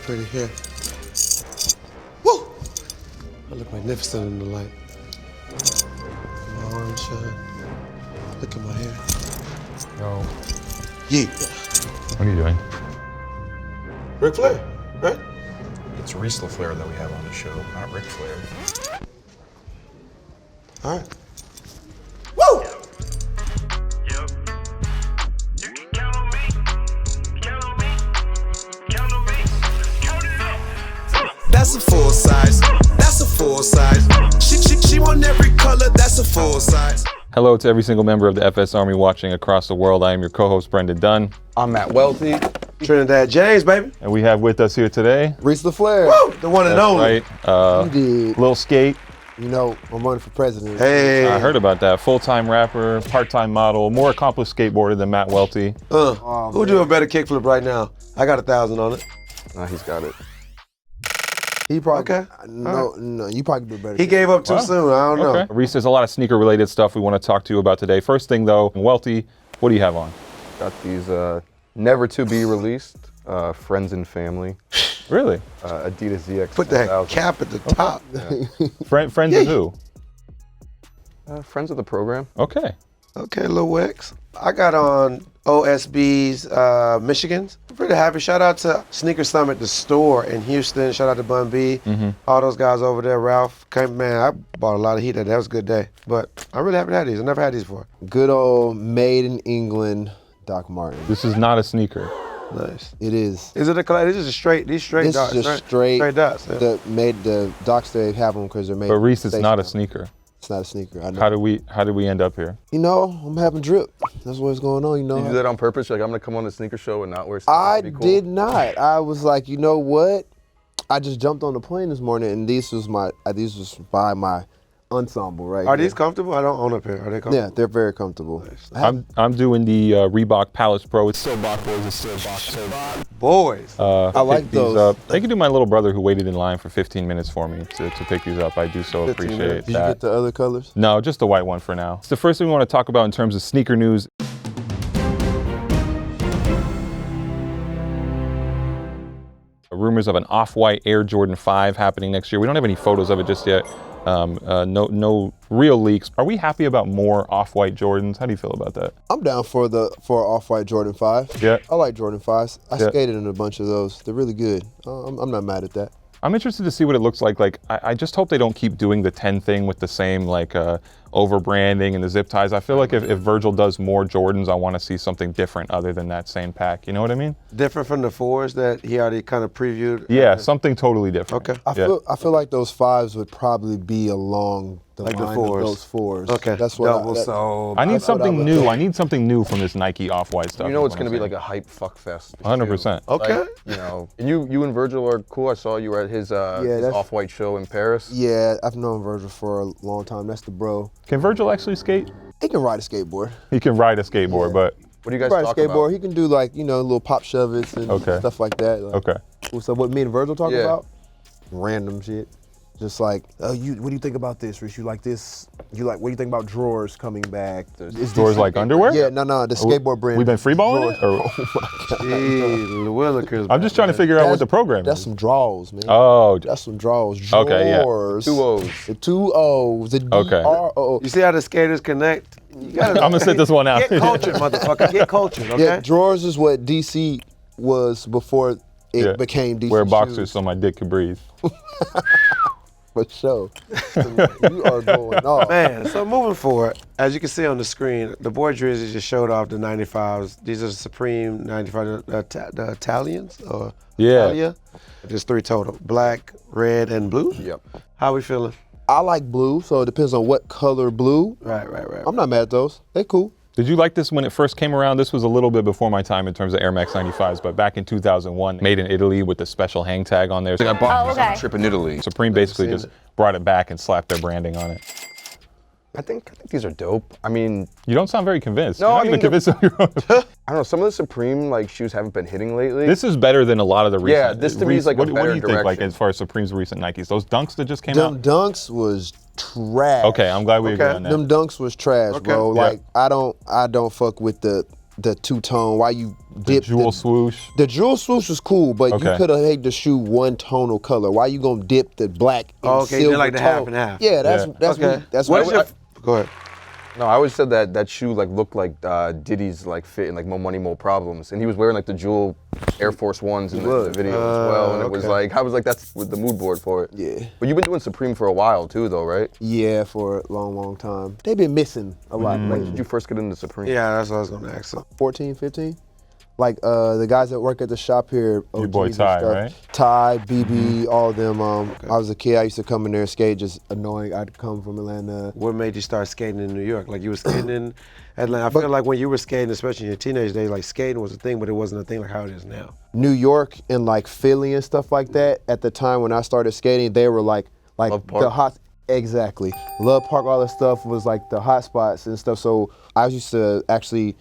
pretty hair. Woo! I look magnificent in the light. My arms shine. Look at my hair. No. Yeah. What are you doing? Ric Flair, right? It's Reese LaFlare that we have on the show, not Ric Flair. All right. Woo! Yep. You can count on me. Count on me. Count on me. Count it up. That's a full size. That's a full size. She want every color. That's a full size. Hello to every single member of the FS Army watching across the world. I am your co-host, Brendan Dunne. I'm at Welty. Trinidad James, baby. And we have with us here today, Reese LaFlare. Woo! The one and only. right, You did. Lil Skate. You know, I'm running for president. Hey. I heard about that. Full-time rapper, part-time model, more accomplished skateboarder than Matt Welty. Who'd do a better kickflip right now? I got 1,000 on it. Nah, he's got it. He probably, Okay. no, you probably do better. He gave up too soon. I don't know. Okay. Reese, there's a lot of sneaker-related stuff we want to talk to you about today. First thing, though, Welty, what do you have on? Got these never to be released, friends and family, Really? Adidas ZX. Put that 1000. cap at the top. Friends of who? Friends of the program. Okay. Okay, Lil X. I got on OSB's Michigans. I'm pretty happy. Shout out to Sneaker Summit, the store in Houston. Shout out to Bun B. All those guys over there. Ralph came, man, I bought a lot of heat. That was a good day. But I'm really happy to have these. I never had these before. Good old made in England Doc Martin. This is not a sneaker. Nice. It is. Is it a color? This is just straight. These straight This dots. is just right? straight. dots. Yeah. The Docs, they have them because they're made. But Reese, it's not a stationary. sneaker. It's not a sneaker. I know. How did we end up here? You know, I'm having drip. That's what's going on. You know. You do that on purpose? You're like, I'm gonna come on a sneaker show and not wear sneakers. I That'd be cool. did not. I was like, you know what? I just jumped on the plane this morning, and these was by my ensemble, right? Are here. these comfortable? I don't own a pair. Are they comfortable? Yeah, they're very comfortable. I'm doing the Reebok Palace Pro. It's still Bach boys. It's still Bach. Boys. I like picked these those. up. Thank you to my little brother who waited in line for 15 minutes for me to pick these up. I do so 15 appreciate minutes. Did you that. get the other colors? No, just the white one for now. It's the first thing we want to talk about in terms of sneaker news. Rumors of an off-white Air Jordan 5 happening next year. We don't have any photos of it just yet. No real leaks. Are we happy about more off-white Jordans? How do you feel about that? I'm down for off-white Jordan 5. Yeah. I like Jordan 5s. I Yeah. skated in a bunch of those. They're really good. I'm not mad at that. I'm interested to see what it looks like. Like, I just hope they don't keep doing the 10 thing with the same over branding and the zip ties. I feel like if Virgil does more Jordans, I want to see something different other than that same pack. You know what I mean? Different from the 4s that he already kind of previewed. Yeah, something totally different. Okay. I feel like those 5s would probably be along the Like the line 4s. of those 4s. Okay. That's what Double sole. I need That's what I something would new. think. I need something new from this Nike off-white stuff. You know is it's what gonna I'm be saying. like a hype fuck fest. 100%. Okay. Like, you know, and you and Virgil are cool. I saw you were at his that's- off-white show in Paris. Yeah, I've known Virgil for a long time. That's the bro. Can Virgil actually skate? He can ride a skateboard. He can ride a skateboard, Yeah. but What do you guys Ride a talk skateboard. about? He can do like, little pop shove-its and Okay. stuff like that. Like, okay. So what me and Virgil talk Yeah. about? Random shit. Just like, what do you think about this, Reese? You like this? What do you think about drawers coming back? Is Drawers this- like underwear? Yeah, no, the skateboard brand. We've been freeballing it? Drawers. Or- Gee, Willikers. I'm just trying to figure out what the program That's is. some draws, man. Oh, That's some draws. Okay, yeah. Drawers. 2 O's. The 2 O's. The Okay. D-R-O. You see how the skaters connect? You gotta I'm gonna sit this one out. Get cultured, motherfucker. Get cultured, okay? Yeah, drawers is what DC was before it Yeah. became DC Wear boxers shoes. so my dick can breathe. For sure. You are going off. Man, so moving forward, as you can see on the screen, the boy jerseys just showed off the 95s. These are the Supreme 95, the Italians, or Yeah. Italia. There's 3 total, black, red, and blue. Yep. How we feeling? I like blue, so it depends on what color blue. Right. I'm not mad at those. They cool. Did you like this when it first came around? This was a little bit before my time in terms of Air Max 95s, but back in 2001, made in Italy with the special hang tag on there. I bought these on okay. a trip in Italy. Supreme basically seen just it. brought it back and slapped their branding on it. I think these are dope. I mean, You don't sound very convinced. No, You're not I even mean, convinced of your own. I don't know. Some of the Supreme shoes haven't been hitting lately. This is better than a lot of the recent. Yeah, this to me is like a what do better you think, like direction. as far as Supreme's recent Nikes? Those Dunks that just came Them out? dunks was trash. Okay, I'm glad we agree on that. Them dunks was trash, bro. Yeah. Like I don't fuck with the the two-tone, why you dip Jewel swoosh. The jewel swoosh was cool, but you Okay. could have made the shoe one tonal color. Why you gonna dip the black and Okay, silver they're like the half tone? and half. Yeah, that's Yeah. that's Okay. what, that's What what is your? Go ahead. No, I always said that shoe like looked like Diddy's like fit in like Mo Money Mo Problems, and he was wearing like the jewel Air Force Ones in the video as well, and it was okay. like I was like that's with the mood board for it. Yeah. But you've been doing Supreme for a while too, though, right? Yeah, for a long time. They've been missing a lot When lately. did you first get into Supreme? Yeah, that's what I was gonna ask. So, 14, 15? Like the guys that work at the shop here, Your boy OGs and Ty, stuff. right? Ty, BB, all of them. I was a kid, I used to come in there and skate, just annoying. I'd come from Atlanta. what made you start skating in New York? Like you were skating in Atlanta. I feel like when you were skating, especially in your teenage days, like skating was a thing, but it wasn't a thing like how it is now. New York and like Philly and stuff like that, at the time when I started skating, they were like Love Park. the hot, exactly. Love Park, all that stuff was like the hot spots and stuff. So I used to actually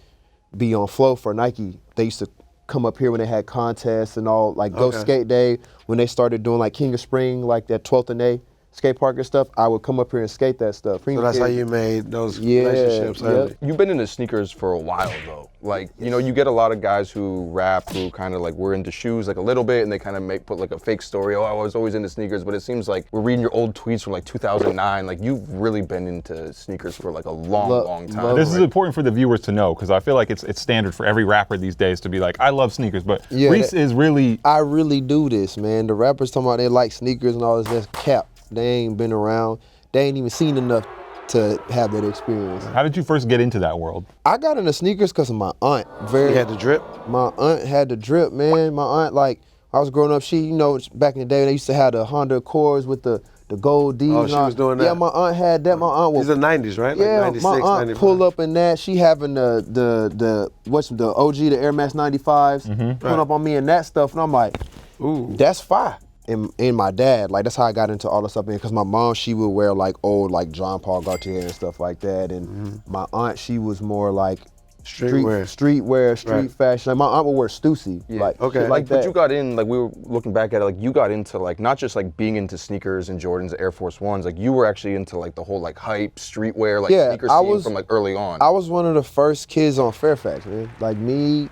be on flow for Nike. They used to come up here when they had contests and all, like Go Okay. Skate Day, when they started doing like King of Spring, like that 12th and A skate park and stuff, I would come up here and skate that stuff. So that's how you made those Yeah, relationships yep. early. You've been into sneakers for a while though. Like, you know, you get a lot of guys who rap who kind of like were into shoes like a little bit and they kind of put like a fake story. Oh, I was always into sneakers, but it seems like we're reading your old tweets from like 2009. Like you've really been into sneakers for like a long time. love This is right? important for the viewers to know because I feel like it's standard for every rapper these days to be like, I love sneakers, but Yeah, Reese that- is really. I really do this, man. The rappers talking about they like sneakers and all this, that's cap. They ain't been around. They ain't even seen enough to have that experience. How did you first get into that world? I got into sneakers because of my aunt. You had the drip. My aunt had the drip, man. My aunt, like, I was growing up, she, you know, back in the day, they used to have the Honda Accords with the gold D's. Oh, and she all. was doing that. Yeah, my aunt had that. My aunt was. These are 90s, right? Yeah, like 96, my aunt 95. pulled up in that. She having the OG, the Air Max 95s, pulling up on me and that stuff, and I'm like, Ooh. that's fire. And my dad, like that's how I got into all the stuff, because my mom, she would wear like old like John Paul Gaultier and stuff like that, and my aunt, she was more like Streetwear. street Right. fashion. Like, my aunt would wear Stussy, like Okay. shit Like, that. but you got in, like we were looking back at it, like you got into like not just like being into sneakers and Jordans, Air Force Ones, like you were actually into like the whole like hype, streetwear, like Yeah, sneaker I scene was- from like early on. I was one of the first kids on Fairfax, man. Like me,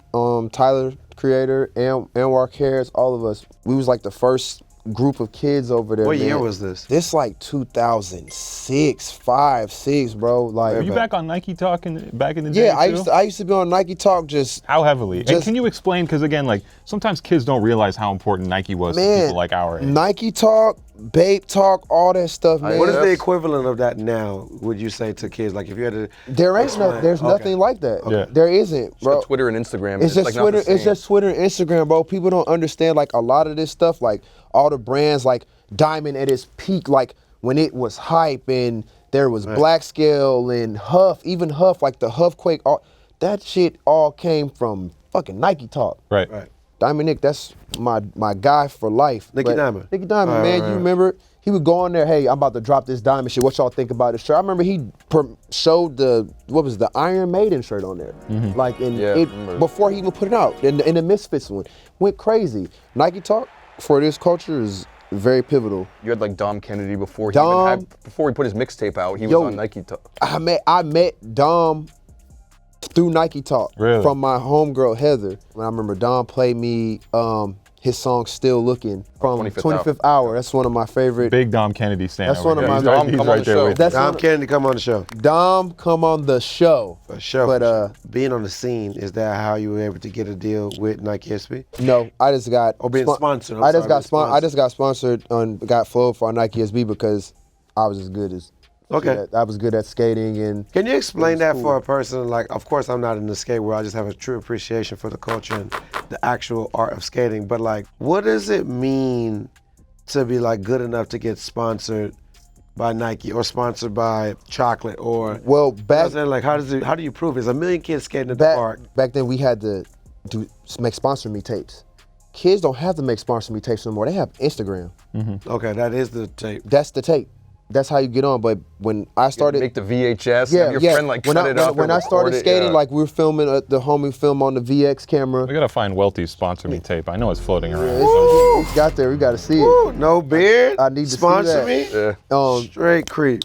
Tyler, Creator, and Anwar Harris, all of us, we was like the first group of kids over there. What man. year was this? This like 2006, 5, 6, bro. Like, Were you back on Nike Talk back in the day? yeah, too? I used to be on Nike Talk, just How heavily? And Just- can you explain? Because again, like sometimes kids don't realize how important Nike was to man. people like our age. Nike Talk, Bape Talk, all that stuff, man. What is the equivalent of that now, would you say, to kids? Like if you had to. There ain't no, explain- there's okay. nothing like that. Yeah. There isn't, bro. But Twitter and Instagram. It's just like, not the Twitter. It's same. just Twitter and Instagram, bro. People don't understand like a lot of this stuff. Like all the brands, like Diamond at its peak, like when it was hype, and there was Black Scale and Huff, even Huff, like the Huff Quake. All that shit all came from fucking Nike Talk. Right. Right. Diamond Nick, that's my guy for life. Nicky But Diamond. Nicky Diamond, Right, man. right, You right. remember? He would go on there, hey, I'm about to drop this Diamond shit. What y'all think about this shirt? I remember he showed the Iron Maiden shirt on there. Like, and Yeah, I remember. before he even put it out. And the Misfits one went crazy. Nike Talk for this culture is very pivotal. You had like Dom Kennedy before Dom- before he put his mixtape out. He was Yo. on Nike Talk. I met Dom through Nike Talk Really? from my homegirl Heather. When I remember Dom played me his song "Still Looking" from 25th 25th Hour. That's one of my favorite. Big Dom Kennedy stand. That's over one of here. my- He's Dom, right, he's come on right the there show. with you. That's Dom one- Kennedy, come on the show. Dom, come on the show. For sure. But being on the scene, is that how you were able to get a deal with Nike SB? no, I just got Or being sponsored, I'm I just sorry, got being sponsored. I just got sponsored and got flowed for Nike SB because I was as good as. Okay. I was good at skating and. Can you explain that cool. for a person? Like, of course, I'm not in the skate world. I just have a true appreciation for the culture and the actual art of skating. But like, what does it mean to be like good enough to get sponsored by Nike or sponsored by chocolate or? Well, You know what back I'm saying? Like, how do you prove it? There's a million kids skating at the park. back then we had to make sponsor me tapes. Kids don't have to make sponsor me tapes no more. They have Instagram. Okay, that is the tape. That's the tape. That's how you get on. But when I started, Make the VHS. yeah, have your yeah. friend like when cut I, it up. when and I started record it, skating, yeah. like we were filming the homie film on the VX camera. We gotta find Welty's sponsor me tape. I know it's floating around. It's got there. We got to see it. Ooh, no beard. I need to see sponsor that. me. Yeah. Straight creep.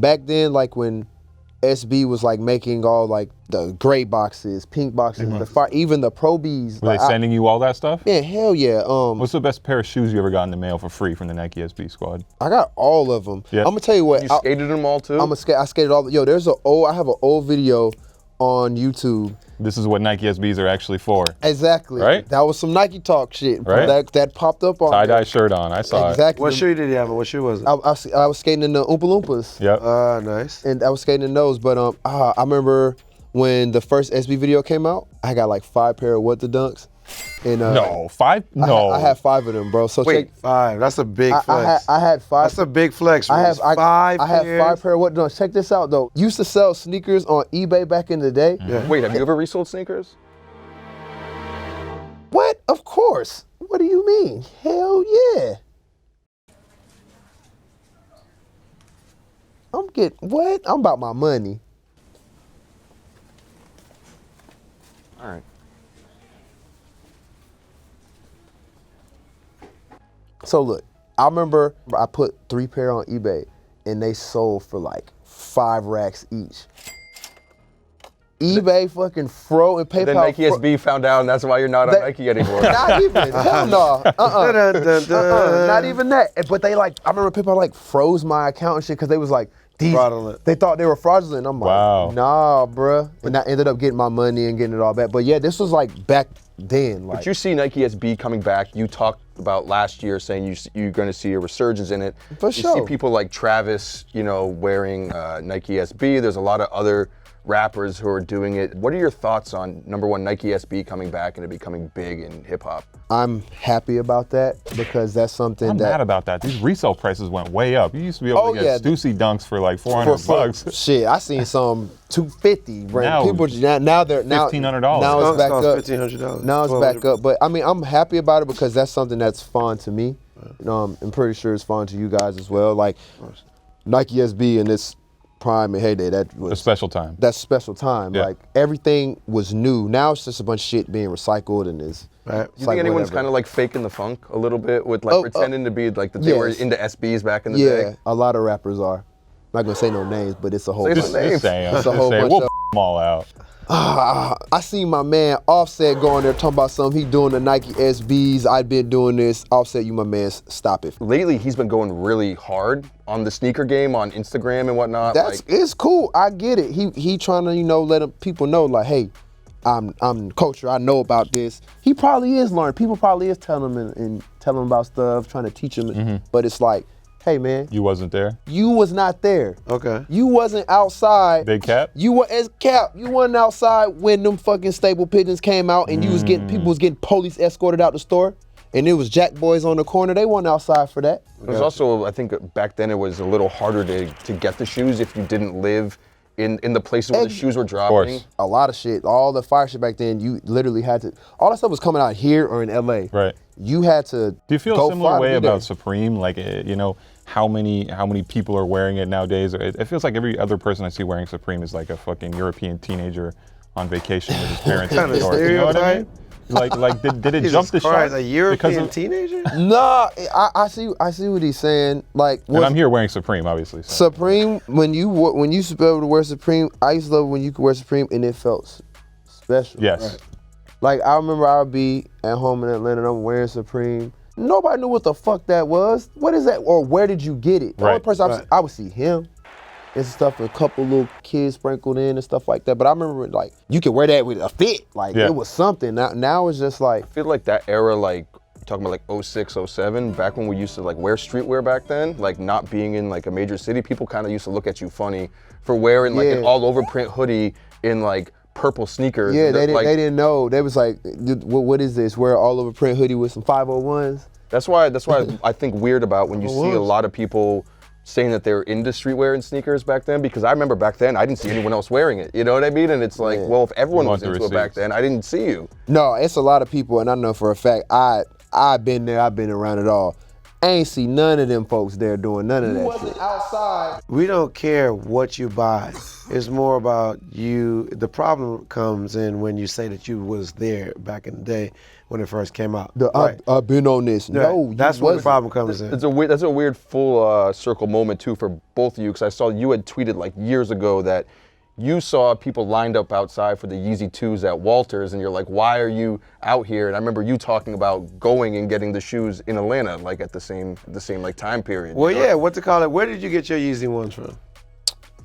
back then, like when SB was like making all like the gray boxes, pink boxes, even the Pro Bs. Were they sending you all that stuff? Yeah, hell yeah. What's the best pair of shoes you ever got in the mail for free from the Nike SB squad? I got all of them. Yeah. I'm gonna tell you what. You skated them all too? I skated all. Yo, I have an old video on YouTube. This is what Nike SBs are actually for. Exactly. Right? That was some Nike talk shit. Right? That popped up on Tie-dye shirt on, I saw exactly. What shoe did he have? What shoe was it? I was skating in the Oompa Loompas. it. Yep. Nice. And I was skating in those, but I remember when the first SB video came out, I got like 5 pair of What the Dunks. And no, 5? No. I had 5 of them, bro. So Wait, check, 5. That's a big flex. I had 5. That's a big flex. I have Reese. 5 I have pairs. 5 pair of What the Dunks. Check this out though. Used to sell sneakers on eBay back in the day. Yeah. Wait, have you ever resold sneakers? What? Of course. What do you mean? Hell yeah. I'm about my money. All right. So look, I remember I put 3 pair on eBay and they sold for like 5 racks each. eBay fucking fro and PayPal. Then Nike SB found out, and that's why you're not on Nike anymore. Not even. Hell no. Not even that. But they like, I remember PayPal like froze my account and shit because they was like, Fraudulent. They thought they were fraudulent. I'm like, Wow. nah, bruh. And I ended up getting my money and getting it all back. But yeah, this was like back then. Like, But you see Nike SB coming back. You talked about last year saying you're going to see a resurgence in it. For you sure. see people like Travis, wearing Nike SB. There's a lot of other rappers who are doing it. What are your thoughts on, number one, Nike SB coming back and it becoming big in hip hop? I'm happy about that because that's something I'm that mad about that. These resale prices went way up. You used to be able to get Stussy dunks for like $400. Shit, I seen some $250. Right? Now- People now they're now $1,500. Now it's Dunks back cost up. $1,500. Now it's back up. But I mean, I'm happy about it because that's something that's fun to me. I'm pretty sure it's fun to you guys as well. Like Nike SB in its prime and heyday, that was A special time. That's special time. Yeah. Like everything was new. Now it's just a bunch of shit being recycled and is. Right. Do you think anyone's kind of like faking the funk a little bit with like pretending to be like that they were yes. into SBs back in the Yeah, day? a lot of rappers are. I'm not gonna say no names, but it's a whole Say bunch. some names. Just saying. It's a whole bunch We'll of- them all out. I seen my man Offset going there talking about something. He doing the Nike SBs. I've been doing this. Offset, you my man. Stop it. Lately, he's been going really hard on the sneaker game on Instagram and whatnot. It's cool. I get it. He trying to let people know like, hey, I'm culture. I know about this. He probably is learning. People probably is telling him and telling him about stuff, trying to teach him. But it's like, hey man, You wasn't there? you was not there. Okay. You wasn't outside. Big Cap? You were as Cap. You wasn't outside when them fucking Staple Pigeons came out and you was getting people was getting police escorted out the store. And it was Jack Boys on the corner. They weren't outside for that. There's also, I think back then it was a little harder to get the shoes if you didn't live in the places where the shoes were dropping. course. A lot of shit. All the fire shit back then, you literally had to. All that stuff was coming out here or in LA. Right. You had to. Do you feel go a similar far to way be there. about Supreme? Like, how many people are wearing it nowadays? It feels like every other person I see wearing Supreme is like a fucking European teenager on vacation with his parents. Kind of in New York. You know what I mean? stereotype? Like, did it Jesus jump the Christ, shark? a European because of- teenager? Nah, I see what he's saying. Like, And I'm here wearing Supreme, obviously. So. Supreme, when you used to be able to wear Supreme, I used to love when you could wear Supreme and it felt special. Yes. Like, I remember I would be at home in Atlanta and I'm wearing Supreme. Nobody knew what the fuck that was. What is that? Or where did you get it? The only Right, person I would see him and stuff, a couple little kids sprinkled in and stuff like that. But I remember, like, you could wear that with a fit. Like, Yeah. it was something. Now it's just like, I feel like that era, like talking about like 06, 07, back when we used to like wear streetwear back then, like not being in like a major city, people kind of used to look at you funny for wearing like an Yeah. all over print hoodie in like purple sneakers. yeah, And they like, didn't know. They was like, what is this? Wear all over print hoodie with some 501s. That's why I think weird about when you see a lot of people saying that they're into streetwear and sneakers back then, because I remember back then I didn't see anyone else wearing it. You know what I mean? And it's like, well, if everyone You was want the into it back receipts. then, I didn't see you. No, it's a lot of people, and I know for a fact, I've been there, I've been around it all. I ain't see none of them folks there doing none of that shit. Outside. We don't care what you buy. It's more about you. The problem comes in when you say that you was there back in the day when it first came out. I've been on this. Right. No, That's you where the wasn't. problem comes in. That's a weird full circle moment too for both of you, because I saw you had tweeted like years ago that you saw people lined up outside for the Yeezy 2s at Walters, and you're like, why are you out here? And I remember you talking about going and getting the shoes in Atlanta, like at the same like time period. Well, yeah, what to call it? Where did you get your Yeezy ones from?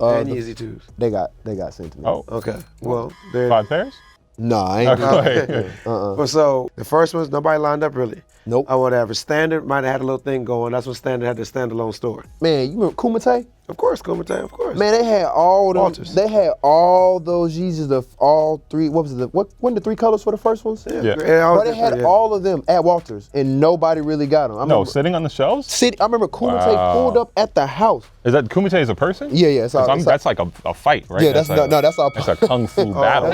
And Yeezy 2s. They got sent to me. Oh, Okay. Well, they're 5 pairs? Nah, I ain't. Okay. Well, so the first ones, nobody lined up really. Nope. Or whatever. Standard might have had a little thing going. That's when Standard had their standalone store. Man, you remember Kumite? Of course, Kumite, of course. Man, they had all them. Walters. They had all those Yeezys of all three. What was it? What? When the 3 colors for the first ones? Yeah. But they had all of them at Walters, and nobody really got them. I No, remember, sitting on the shelves? I remember Kumite Wow. pulled up at the house. Is that Kumite is a person? Yeah, yeah. It's all, 'Cause that's like a fight, right? Yeah, that's our. That's a kung fu battle.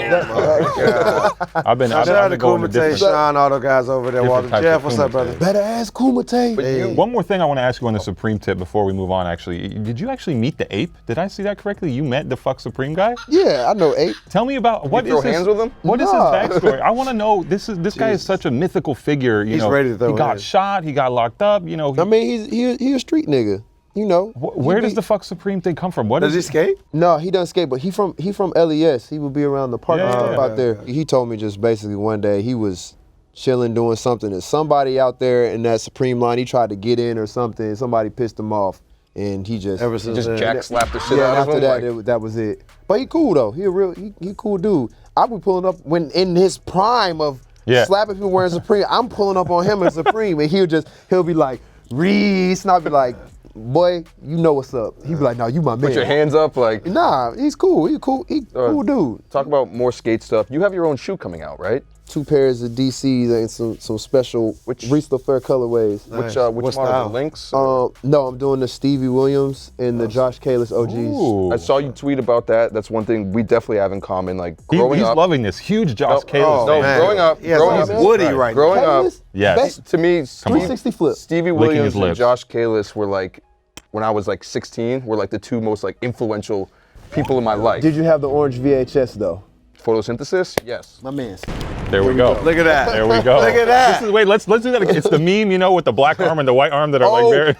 I've been Shout out to going to Kumite, different. Sean, all those guys over there. Walter types Jeff, of what's up, Kumite. brother? Better ask Kumite. But One more thing I want to ask you on the Supreme tip before we move on, actually. Did you actually meet the ape? Did I see that correctly? You met the fuck Supreme guy? Yeah, I know 8. Tell me about what throw is his, hands with him? What is Nah. his backstory? I want to know. This guy is such a mythical figure. You He's know, ready to throw he got hands. shot. He got locked up. You know, I mean, he a street nigga. You know. where does the fuck Supreme thing come from? What Does he is skate? No, he doesn't skate, but he from LES. He would be around the park and Yeah. stuff out there. He told me just basically one day he was chilling doing something, and somebody out there in that Supreme line, he tried to get in or something. Somebody pissed him off, and he just Ever since Just then. jack slapped the shit yeah. out And of after him. that, that was it. But he cool though. He cool dude. I be pulling up when in his prime of Yeah. slapping people wearing Supreme. I'm pulling up on him in Supreme, and he'll be like Reese, and I'll be like, boy, you know what's up. He'd be like, no, you my man. Put your hands up, like. Nah, he's cool. He cool dude. Talk about more skate stuff. You have your own shoe coming out, right? 2 pairs of DCs and some special Reese LaFlare colorways. Which What model? style? The Lynx? No, I'm doing the Stevie Williams and the Josh Kalis OGs. Ooh. I saw you tweet about that. That's one thing we definitely have in common. Like growing He's up. loving this. Huge Josh Kalis. no, man. growing up. Yes, growing he's up. Woody right now. Growing up. Kalis, Yes. best To me, 360 flip. Stevie Licking Williams his and lips. Josh Kalis were like, when I was like 16, were like the 2 most like influential people in my life. Did you have the orange VHS though? Photosynthesis? Yes. My man. There we go. Look at that. There we go. Look at that. This is, wait, let's do that again. It's the meme, you know, with the black arm and the white arm that are like very.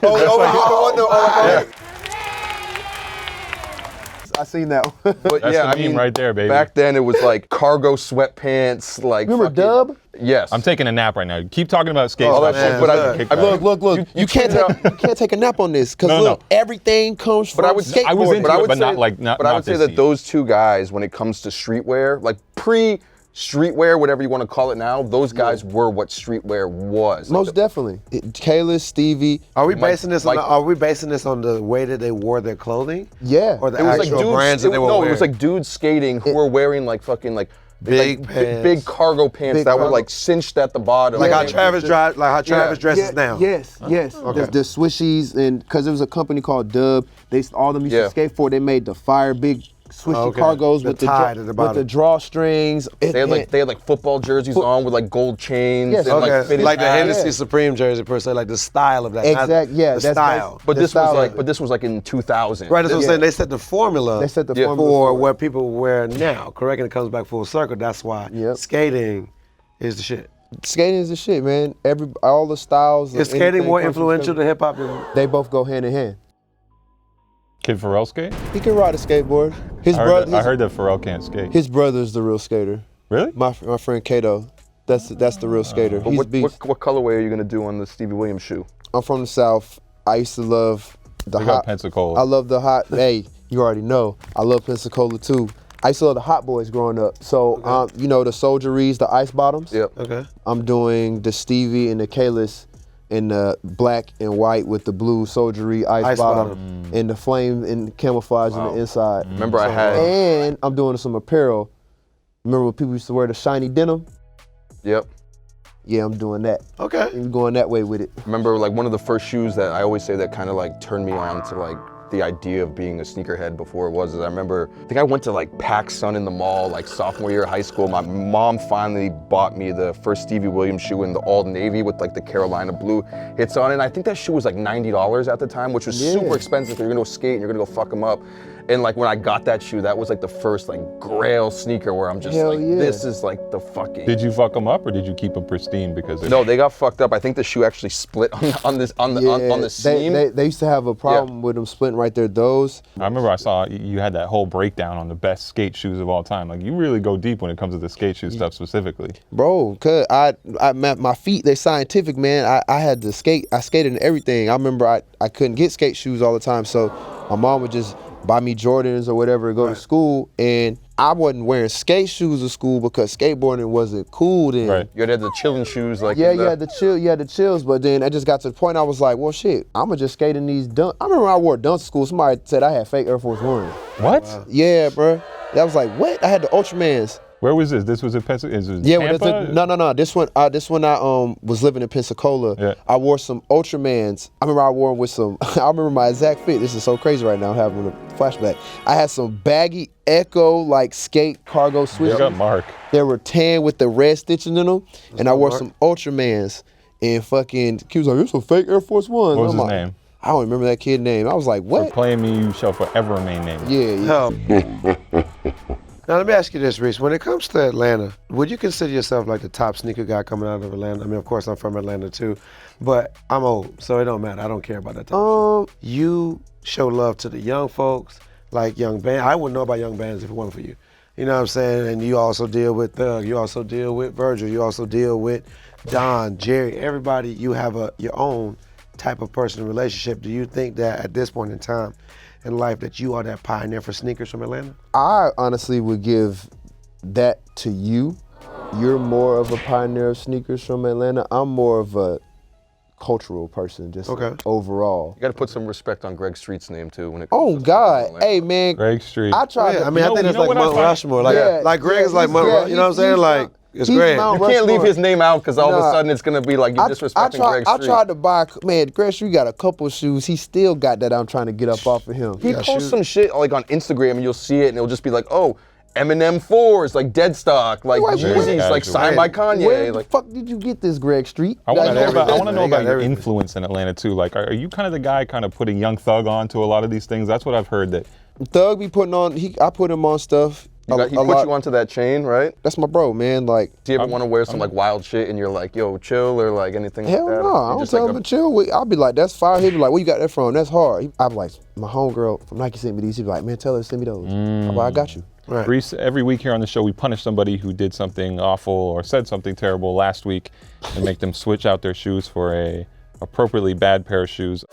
I seen that one. But That's yeah, the meme right there, baby. Back then it was like cargo sweatpants, like Remember fucking- Dub? Yes. I'm taking a nap right now. Keep talking about skate all stuff. that shit, man, but look. I Look. You can't take a nap on this because No, look, no. everything comes from But I would skateboarding. I was into But I it, would but say, not like not. But I not would say this that deep. those 2 guys, when it comes to streetwear, like pre-streetwear, whatever you want to call it now, those guys were what streetwear was. Like Most definitely. Kalis, Stevie. Are we basing this on? Mike- Are we basing this on the way that they wore their clothing? Yeah. Or the it was like actual dudes. brands that they were no, wearing? it was like dudes skating who were wearing like fucking like Big like, pants. big cargo pants Big that were cargo. like cinched at the bottom. like how And- Travis dresses now. Yes. The swishies, and because there was a company called Dub, all them used Yeah. to skate for. They made the fire big swishy Okay. cargos The with the tie to the with bottom. the drawstrings. They had like football jerseys on with like gold chains Yes. and Okay, like fitted like the hats. Hennessy Supreme jersey per se, like the style of that. not Exactly. Yeah. the that's style. But the this style was of like, it. but this was like in 2000. Right, that's what I'm Yeah. saying. They set the formula. They set the Yeah. formula for for what people wear now. Correct, and it comes back full circle. That's why Yep. skating is the shit. Skating is the shit, man. All the styles. Is skating anything more comes from influential to skating. hip hop than? They both go hand in hand. Kid Pharrell skate? He can ride a skateboard. His I brother. heard that Pharrell can't skate. His brother's the real skater. Really? My friend Kato. That's the real skater. But He's what beast. colorway are you gonna do on the Stevie Williams shoe? I'm from the South. I used to love the We got hot. Pensacola. I love the hot. Hey, you already know. I love Pensacola too. I used to love the Hot Boys growing up. So you know the soldieries, the ice bottoms. Yep. Okay. I'm doing the Stevie and the Kalis in the black and white with the blue soldiery ice bottom and the flame and camouflage on the inside. Remember I had. And I'm doing some apparel. Remember when people used to wear the shiny denim? Yep. Yeah, I'm doing that. Okay. I'm going that way with it. Remember like one of the first shoes that I always say that kind of like turned me on to like the idea of being a sneakerhead before it was. I remember, I think I went to like PacSun in the mall, like sophomore year of high school. My mom finally bought me the first Stevie Williams shoe in the all navy with like the Carolina blue hits on it. And I think that shoe was like $90 at the time, which was super expensive. You're gonna go skate and you're gonna go fuck them up. And like when I got that shoe, that was like the first like grail sneaker where I'm just this is like the fucking. Did you fuck them up or did you keep them pristine because? No, they got fucked up. I think the shoe actually split on the seam. They used to have a problem with them splitting right there. Those. I remember I saw you had that whole breakdown on the best skate shoes of all time. Like you really go deep when it comes to the skate shoe stuff specifically. Bro, cause my feet, they scientific, man. I had to skate. I skated and everything. I remember I couldn't get skate shoes all the time, so my mom would just buy me Jordans or whatever to go to school, and I wasn't wearing skate shoes to school because skateboarding wasn't cool then. Right. You had the chilling shoes, like you had the chills, but then I just got to the point I was like, well shit, I'ma just skate in these dunks. I remember I wore dunks to school. Somebody said I had fake Air Force One. What? Wow. Yeah, bro. That was like, what? I had the Ultramans. Where was this? This was in Pensacola? Yeah, Tampa? no. This one I was living in Pensacola. Yeah. I wore some Ultramans. I remember I wore them with some. I remember my exact fit. This is so crazy right now. I'm having a flashback. I had some baggy Echo like skate cargo switches. Big up Mark. They were tan with the red stitching in them, and I wore some Ultramans. And fucking, he was like, "It's a fake Air Force One." What was his name? I don't remember that kid's name. I was like, "What?" For playing me, you shall forever remain nameless. Yeah. Now let me ask you this, Reese. When it comes to Atlanta, would you consider yourself like the top sneaker guy coming out of Atlanta? I mean, of course I'm from Atlanta too, but I'm old, so it don't matter. I don't care about that type of shit. You show love to the young folks, like young band. I wouldn't know about young bands if it wasn't for you. You know what I'm saying? And you also deal with Thug. You also deal with Virgil. You also deal with Don, Jerry. Everybody, you have your own type of personal relationship. Do you think that at this point in time in life that you are that pioneer for sneakers from Atlanta? I honestly would give that to you. You're more of a pioneer of sneakers from Atlanta. I'm more of a cultural person, just overall. You got to put some respect on Greg Street's name too when it Oh comes to God, hey man, Greg Street. I tried. I mean, I think that's like Mount Rushmore. Like Greg is like Mount Rushmore. You know what I'm saying? Like it's Greg. You can't leave his name out because all of a sudden it's gonna be like you're disrespecting Greg Street. I tried to buy, man, Greg Street got a couple shoes. He still got that I'm trying to get up off of him. He posts some shit like on Instagram and you'll see it and it'll just be like, oh, Eminem 4s, like dead stock, like Yeezys, like signed by Kanye. Where the like, fuck did you get this, Greg Street? I want to know about your influence in Atlanta too. Like, are you kind of the guy kind of putting Young Thug on to a lot of these things? That's what I've heard that. Thug be putting on, I put him on stuff. He put you onto that chain, right? That's my bro, man. Like, do you ever want to wear some like wild shit and you're like, yo, chill or like anything hell like that? No, I don't tell him to chill. I'll be like, that's fire. He'll be like, where you got that from? That's hard. I'll be like, my homegirl from Nike sent me these. He'll be like, man, tell her to send me those. I'm like, I got you. Right. Reese, every week here on the show, we punish somebody who did something awful or said something terrible last week and make them switch out their shoes for a appropriately bad pair of shoes.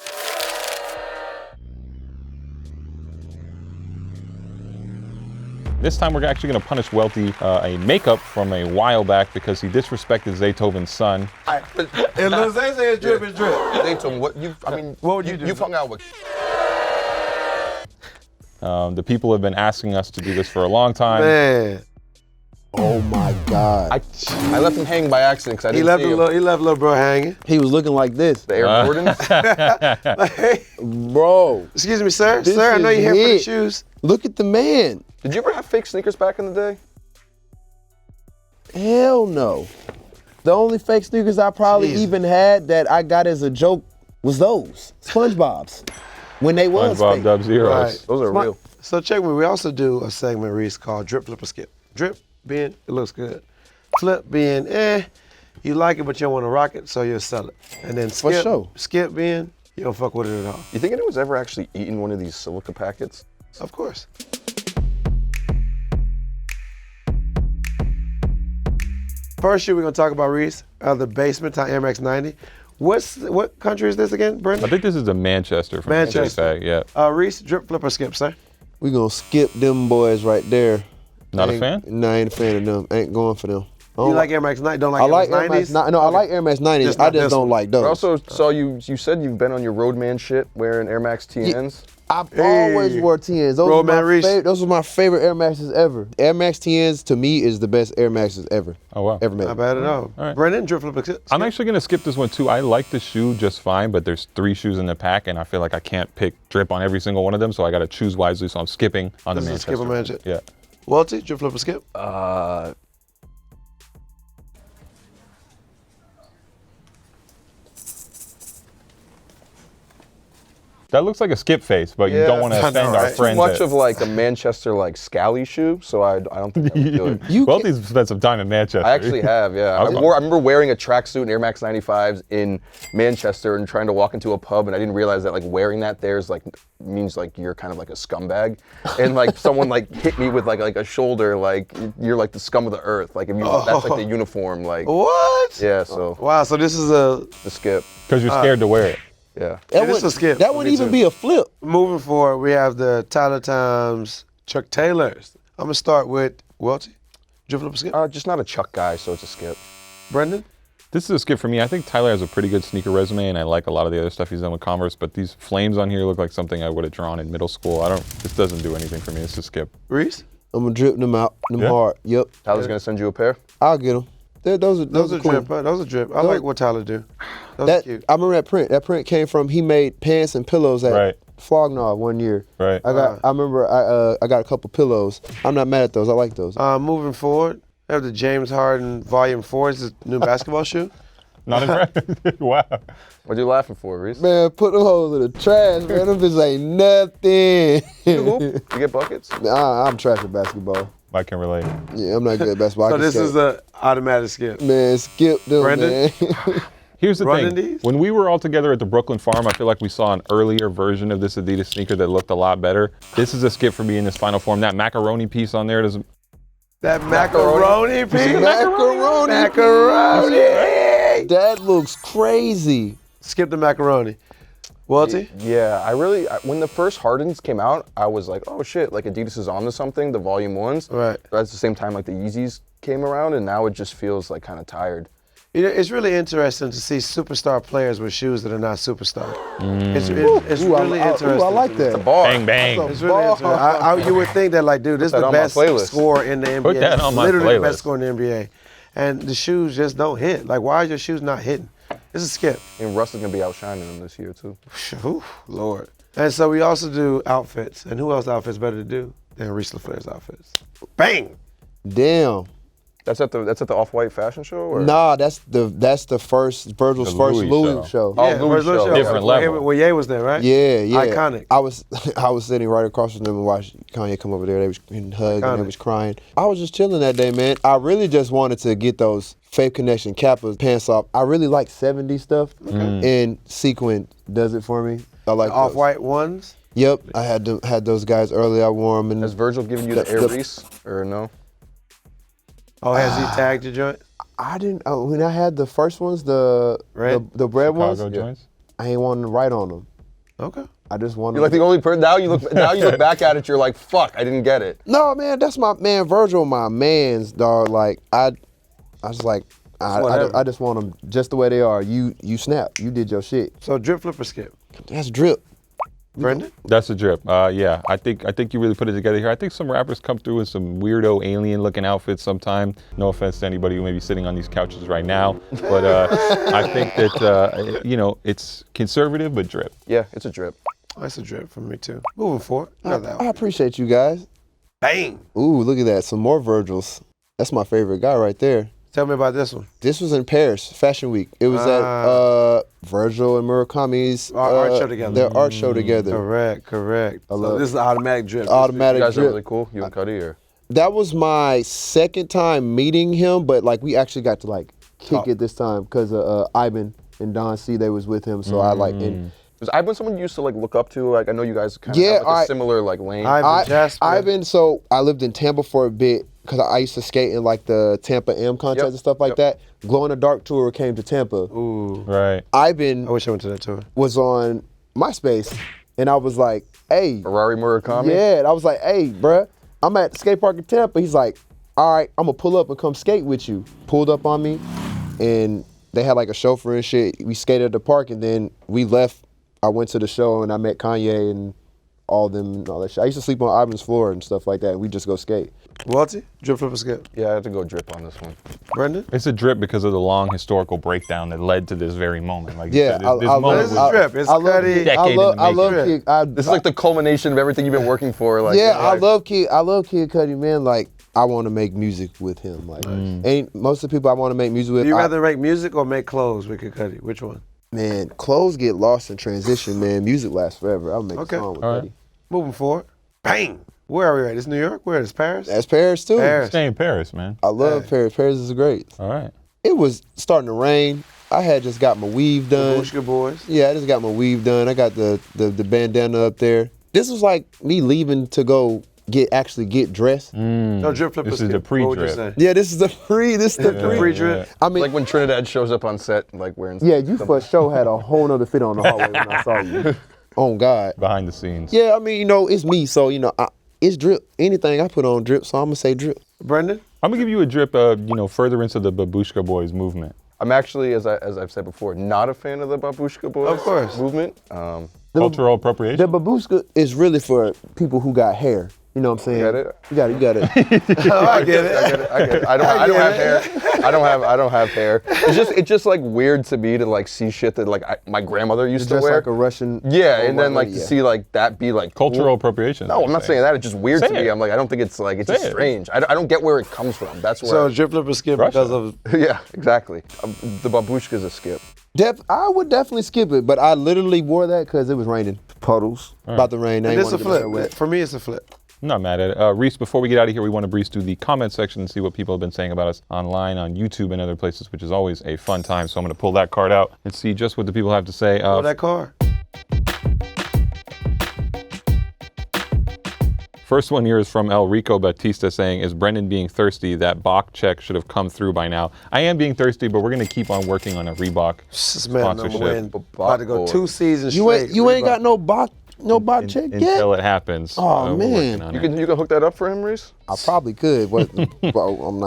This time we're actually going to punish Welty a makeup from a while back because he disrespected Zaytoven's son. And Lil Zay says drip is drip. Zaytoven, what would you do? You've hung out with. The people have been asking us to do this for a long time. Man. Oh my God. I left him hanging by accident because I didn't see him. He left little bro hanging. He was looking like this. The Air Jordans? Bro. Excuse me, sir. Sir, I know you're here for the shoes. Look at the man. Did you ever have fake sneakers back in the day? Hell no. The only fake sneakers I probably even had that I got as a joke was those. SpongeBob's. When they was SpongeBob fake. Dub Zeros. Right. Those are real. So check me. We also do a segment, Reese, called Drip, Flip, or Skip. Drip being, it looks good. Flip being, you like it, but you don't want to rock it, so you'll sell it. And then skip being, you don't fuck with it at all. You think anyone's ever actually eaten one of these silica packets? Of course. First shoe we're gonna talk about, Reese, the Basement Time Air Max 90. What country is this again, Brendan? I think this is a Manchester from Manchester. Yeah. Reese, drip, flip, or skip, sir? We gonna skip them boys right there. Not a fan? No, I ain't a fan of them. Ain't going for them. You like Air Max 90? Don't like I Air like Max Air 90s? Max. No, I like Air Max 90s. I just don't like those. I also saw you said you've been on your roadman shit wearing Air Max TNs. I've always wore 10s. Roman Reese. Those were my favorite Air Maxes ever. Air Max 10s to me is the best Air Maxes ever. Oh, wow. Ever made. Not bad at all. right. Brendan, drip flip skip. I'm actually going to skip this one too. I like the shoe just fine, but there's 3 shoes in the pack, and I feel like I can't pick drip on every single one of them, so I got to choose wisely. So I'm skipping on This the is a Manchester. skip or Manchester. Yeah. Welty, drip flip skip. That looks like a skip face, but you Yeah, don't want to I know, offend our right? Too friends. much that- of like a Manchester like scally shoe, so I don't think that would do it. Welty's spent some time in Manchester. I actually have, yeah. I remember wearing a tracksuit and Air Max 95s in Manchester and trying to walk into a pub, and I didn't realize that like wearing that there is like means like you're kind of like a scumbag, and like someone like hit me with like a shoulder, like you're like the scum of the earth, like if you that's like the uniform, like What? yeah. So Wow, so this is a the skip, Because you're scared to wear it. yeah. Yeah, this is a skip. That wouldn't Me even too. be a flip. Moving forward, we have the Tyler Times Chuck Taylors. I'm gonna start with Welty. Drip flip skip. Just not a Chuck guy, so it's a skip. Brendan. This is a skip for me. I think Tyler has a pretty good sneaker resume, and I like a lot of the other stuff he's done with Converse, but these flames on here look like something I would have drawn in middle school. This doesn't do anything for me. It's a skip. Reese. I'm gonna drip them out, them Yeah. hard. Yep, Tyler's gonna send you a pair. I'll get them. Those Those are are cool. drip. Huh? Those are drip. I like what Tyler do. Those are That cute. I remember that print. That print came from he made pants and pillows at Right. Flognaw one year. Right. I remember I got a couple pillows. I'm not mad at those. I like those. Moving forward, we have the James Harden Volume 4. It's a new basketball shoe. Not impressed. Wow. What are you laughing for, Reese? Man, put them hoes in the trash, man. Them bitches ain't nothing. You hoop? You get buckets? I'm trash at basketball. I can relate. Yeah, I'm not good at basketball. So I can this skate. is a automatic skip. Man, skip them, Brendan? man. Here's the Running thing. these? When we were all together at the Brooklyn Farm, I feel like we saw an earlier version of this Adidas sneaker that looked a lot better. This is a skip for me in this final form. That macaroni piece on there doesn't. That macaroni piece. Macaroni. Macaroni. That looks crazy. Skip the macaroni. Welty. Yeah, when the first Hardens came out, I was like, oh shit, like Adidas is on to something, the volume ones. Right. But at the same time, like the Yeezys came around, and now it just feels like kind of tired. You know, it's really interesting to see superstar players with shoes that are not superstar. It's Ooh, really interesting. I like to me. that. Bar. Bang, bang. It's really interesting. You would think that, like, dude, this is that the on my best playlist. scorer in the NBA. Put that on my Literally the playlist. best scorer in the NBA. And the shoes just don't hit. Like, why are your shoes not hitting? It's a skip. And Russ is gonna be outshining them this year too. Ooh, Lord. And so we also do outfits. And who else outfits better to do than Reese LaFlare's outfits? Bang! Damn. That's at the Off-White fashion show, or Nah, that's the first Virgil's The first Louis Louis show. show. Oh, Yeah, Louis where's Louis show. Different level. Where Ye was there, right? Yeah. Iconic. I was sitting right across from them and watched Kanye come over there. They was and hug and they Iconic. was crying. I was just chilling that day, man. I really just wanted to get those Faith Connection Kappa pants off. I really like 70s stuff, and Sequin does it for me. I like those. Off-white ones. Yep, I had those guys early. I wore them. And has Virgil given you the Air Reese or no? Oh, has he tagged your joint? I didn't. When I had the first ones, the Red? the red ones, Chicago joints. I ain't wanting to write on them. Okay. I just wanted. You're like the only person. Now you look back at it. You're like, fuck, I didn't get it. No, man, that's my man. Virgil, my man's dog. Like I was like, whatever. I just want them just the way they are. You snap. You did your shit. So drip, flip, or skip? That's drip. Brendan? That's a drip. Yeah, I think you really put it together here. I think some rappers come through in some weirdo alien-looking outfits sometime. No offense to anybody who may be sitting on these couches right now, but I think that it's conservative but drip. Yeah, it's a drip. That's a drip for me too. Moving forward. Not that I one. appreciate you guys. Bang! Ooh, look at that. Some more Virgils. That's my favorite guy right there. Tell me about this one. This was in Paris, Fashion Week. It was at Virgil and Murakami's Art show together. Their art show together. Correct. So love this is automatic drip. Automatic You guys are drip. really cool. You and Cuddy, or That was my second time meeting him, but like we actually got to like kick Talk. it this time because Ivan and Don C. They was with him, so I like. And was Ivan someone you used to like look up to? Like I know you guys kind of Yeah, have like a similar like lane. Ivan Jasper. Ivan. So I lived in Tampa for a bit because I used to skate in like the Tampa M contest and stuff like that. Glow in the Dark tour came to Tampa. Ooh. Right. Ivan I wish I went to that tour. was on MySpace, and I was like, "Hey, Ferrari Murakami. yeah." And I was like, "Hey, bruh, I'm at the skate park in Tampa." He's like, "All right, I'm gonna pull up and come skate with you." Pulled up on me, and they had like a chauffeur and shit. We skated at the park, and then we left. I went to the show, and I met Kanye and all them and all that shit. I used to sleep on Ivan's floor and stuff like that. We just go skate. Welty, drip, flip, or skip? Yeah, I have to go drip on this one. Brendan? It's a drip because of the long historical breakdown that led to this very moment. Like you Yeah, said, this moment This is was- drip. It's I love Cuddy. Kid. Decade in the I love making. Kid. This is like the culmination of everything you've been working for. Like, Yeah, your life. I love Kid Cudi, man. Like, I want to make music with him. Like, ain't most of the people I want to make music with. Do you rather make music or make clothes with Kid Cudi? Which one? Man, clothes get lost in transition, man. Music lasts forever. I'll make Okay. a song with All right. Cudi. Moving forward. Bang! Where are we at? This New York? Where is Paris? That's Paris too. Paris. Stay in Paris, man. I love Paris. Paris is great. All right. It was starting to rain. I had just got my weave done. Bushka Boys. Yeah, I just got my weave done. I got the bandana up there. This was like me leaving to go actually get dressed. No, drip, flip, or This is skip. the What would you pre-drip. say? Yeah, this is the free. This is the The free. pre-drip. I mean, Like when Trinidad shows up on set, like wearing. yeah, you for sure had a whole nother fit on the hallway when I saw you. Oh God. Behind the scenes. Yeah, I mean, it's me, so it's drip. Anything I put on drip, so I'm gonna say drip. Brendan? I'm gonna give you a drip, further into the Babushka Boys movement. I'm actually, as I've said before, not a fan of the Babushka Boys Of course. movement. Cultural appropriation. The babushka is really for people who got hair. You know what I'm saying? Get it? You got it. Oh, I get it. I get it. I don't have hair. I don't have hair. It's just like weird to me to like see shit that like my grandmother used to Just wear. like a Russian. Yeah, and then like to yeah. see like that be like Cultural cool. appropriation. No, I'm not saying that. It's just weird Say to me. it. I'm like, I don't think it's like, it's Say just it. strange. I don't get where it comes from. That's where. So drip, flip, or skip Russia. because of... Yeah, exactly. The babushka's a skip. I would definitely skip it, but I literally wore that because it was raining. Puddles. About to rain. I ain't This a wanna get my hair flip. wet. For me, it's a flip. I'm not mad at it. Reese, before we get out of here, we want to breeze through the comment section and see what people have been saying about us online, on YouTube, and other places, which is always a fun time. So I'm going to pull that card out and see just what the people have to say. Oh, that car. First one here is from El Rico Batista saying, is Brendan being thirsty? That Bach check should have come through by now. I am being thirsty, but we're going to keep on working on a Reebok This man number sponsorship one. About to go 2 seasons You straight. ain't got no bot check yet? until it happens. Oh, We're man. working on You it. can hook that up for him, Reese? I probably could, but I'm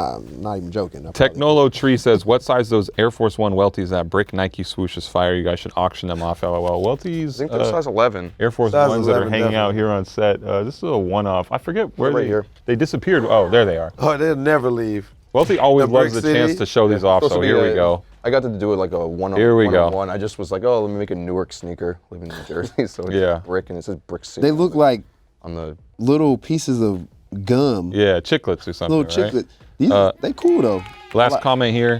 not even joking. I probably Technolo Tree says, what size those Air Force One Welties? That brick Nike swoosh is fire. You guys should auction them off, LOL. Welties, I think they're size 11. Air Force Size Ones that are 11, hanging out definitely. here on set. This is a one-off. I forget where Right here. they disappeared. Oh, there they are. Oh, they'll never leave. Welty always The loves Brick the chance City. to show these off, Supposed so to be here we go. I got to do it like a one-on-one. Here we go. I just was like, oh, let me make a Newark sneaker. Live in New Jersey, so it's Yeah. brick and it says Brick City. They look like on the. little pieces of gum. Yeah, chiclets or something, Little right? chiclet. These they cool though. Last comment here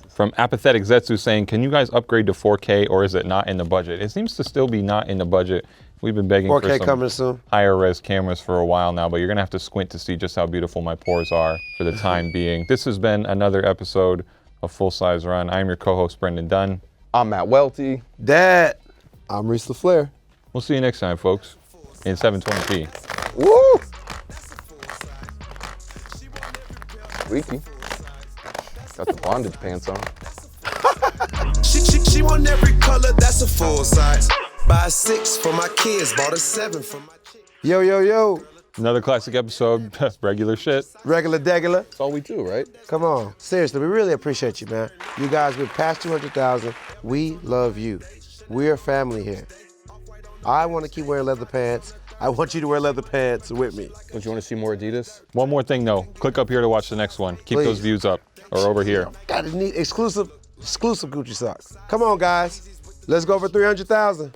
from Apathetic Zetsu saying, can you guys upgrade to 4K or is it not in the budget? It seems to still be not in the budget. We've been begging for 4K some coming soon. higher res cameras for a while now, but you're gonna have to squint to see just how beautiful my pores are for the time being. This has been another episode of Full Size Run. I'm your co-host, Brendan Dunne. I'm Matt Welty. Dad. I'm Reese LaFlare. We'll see you next time, folks, in 720p. Woo! Squeaky. Got the bondage pants on. She want every color, that's a full size. Buy a 6 for my kids, bought a 7 for my chick. Yo, yo, yo. Another classic episode, regular shit. Regular degular. That's all we do, right? Come on. Seriously, we really appreciate you, man. You guys, we're past 200,000. We love you. We're family here. I want to keep wearing leather pants. I want you to wear leather pants with me. Don't you want to see more Adidas? One more thing though, click up here to watch the next one. Keep Please. those views up, or over here. Got to need exclusive Gucci socks. Come on, guys. Let's go for 300,000.